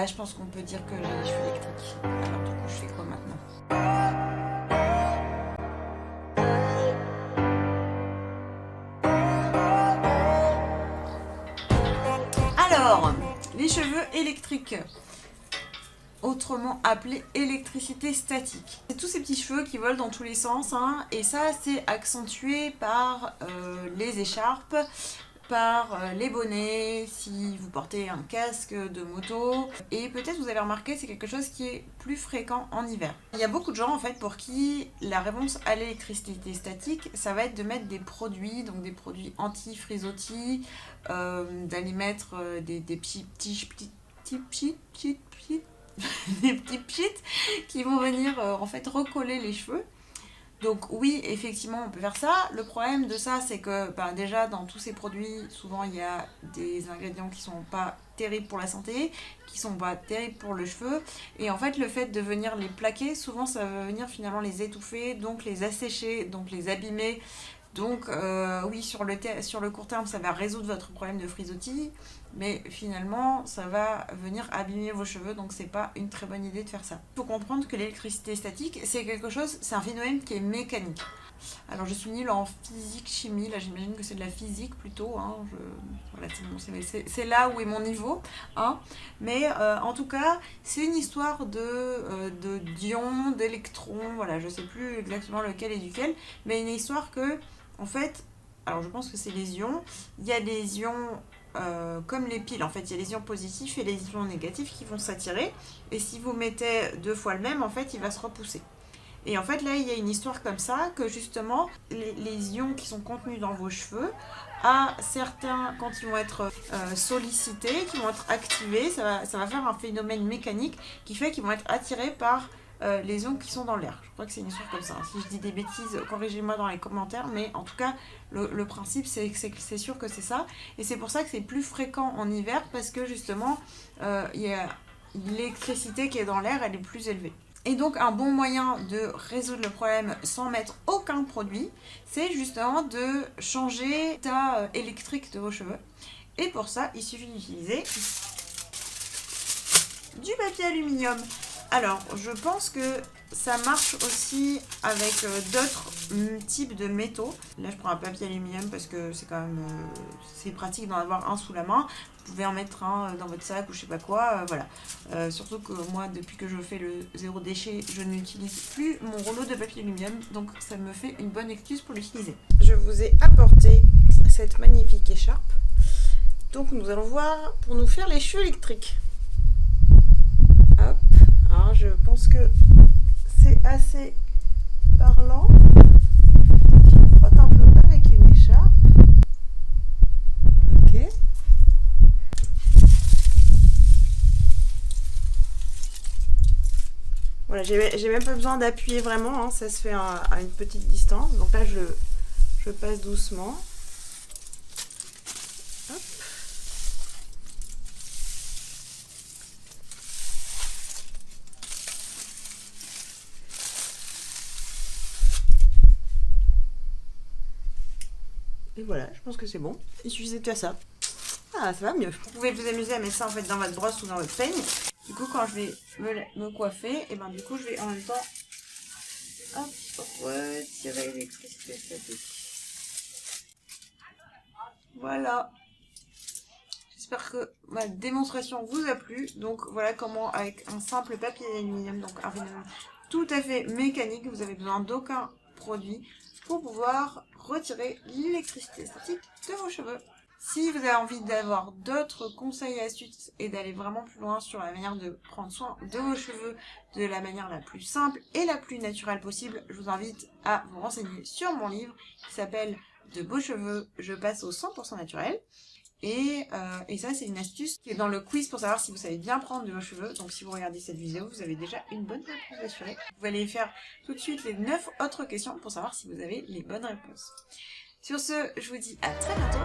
Là, je pense qu'on peut dire que j'ai les cheveux électriques. Alors du coup, je fais quoi maintenant? Alors, les cheveux électriques, autrement appelé électricité statique. C'est tous ces petits cheveux qui volent dans tous les sens, hein, et ça c'est accentué par les écharpes, par les bonnets, si vous portez un casque de moto, et peut-être vous avez remarqué c'est quelque chose qui est plus fréquent en hiver. Il y a beaucoup de gens en fait pour qui la réponse à l'électricité statique ça va être de mettre des produits, donc des produits anti-frisottis, d'aller mettre des petits des petits pchits qui vont venir en fait recoller les cheveux. Donc oui, effectivement, on peut faire ça. Le problème de ça, c'est que déjà dans tous ces produits, souvent il y a des ingrédients qui sont pas terribles pour la santé, qui sont pas terribles pour le cheveu. Et en fait, le fait de venir les plaquer, souvent ça va venir finalement les étouffer, donc les assécher, donc les abîmer. Donc oui, sur le court terme, ça va résoudre votre problème de frisottis, mais finalement, ça va venir abîmer vos cheveux, donc c'est pas une très bonne idée de faire ça. Il faut comprendre que l'électricité statique, c'est un phénomène qui est mécanique. Alors je suis nulle en physique, chimie, là j'imagine que c'est de la physique plutôt, hein. Voilà, c'est là où est mon niveau, hein. Mais en tout cas, c'est une histoire d'ions, d'électrons, voilà, je sais plus exactement lequel est duquel, mais une histoire que, en fait, alors je pense que c'est les ions, il y a des ions comme les piles, en fait, il y a les ions positifs et les ions négatifs qui vont s'attirer, et si vous mettez 2 fois le même, en fait, il va se repousser. Et en fait, là, il y a une histoire comme ça, que justement, les ions qui sont contenus dans vos cheveux, à certains, quand ils vont être sollicités, qui vont être activés, ça va faire un phénomène mécanique qui fait qu'ils vont être attirés par les ions qui sont dans l'air. Je crois que c'est une histoire comme ça. Si je dis des bêtises, corrigez-moi dans les commentaires, mais en tout cas, le principe, c'est sûr que c'est ça. Et c'est pour ça que c'est plus fréquent en hiver, parce que justement, il y a l'électricité qui est dans l'air, elle est plus élevée. Et donc un bon moyen de résoudre le problème sans mettre aucun produit, c'est justement de changer l'état électrique de vos cheveux. Et pour ça, il suffit d'utiliser du papier aluminium. Alors, je pense que ça marche aussi avec d'autres types de métaux. Là, je prends un papier aluminium parce que c'est quand même c'est pratique d'en avoir un sous la main. Vous pouvez en mettre un dans votre sac ou je sais pas quoi, voilà. Surtout que moi, depuis que je fais le zéro déchet, je n'utilise plus mon rouleau de papier aluminium, donc ça me fait une bonne excuse pour l'utiliser. Je vous ai apporté cette magnifique écharpe. Donc nous allons voir pour nous faire les cheveux électriques. Hop, alors je pense que c'est assez parlant. Je me frotte un peu avec une écharpe. Ok. Voilà, j'ai même pas besoin d'appuyer vraiment, hein, ça se fait à une petite distance. Donc là, je passe doucement. Hop. Et voilà, je pense que c'est bon. Il suffisait de faire ça. Ah, ça va mieux. Vous pouvez vous amuser à mettre ça en fait dans votre brosse ou dans votre peigne. Du coup, quand je vais me coiffer, et ben du coup, je vais en même temps retirer l'électricité statique. Voilà. J'espère que ma démonstration vous a plu. Donc voilà comment, avec un simple papier aluminium, donc un phénomène tout à fait mécanique, vous avez besoin d'aucun produit pour pouvoir retirer l'électricité statique de vos cheveux. Si vous avez envie d'avoir d'autres conseils et astuces et d'aller vraiment plus loin sur la manière de prendre soin de vos cheveux de la manière la plus simple et la plus naturelle possible, je vous invite à vous renseigner sur mon livre qui s'appelle De beaux cheveux, je passe au 100% naturel. Et ça, c'est une astuce qui est dans le quiz pour savoir si vous savez bien prendre de vos cheveux. Donc si vous regardez cette vidéo, vous avez déjà une bonne réponse assurée. Vous allez faire tout de suite les 9 autres questions pour savoir si vous avez les bonnes réponses. Sur ce, je vous dis à très bientôt.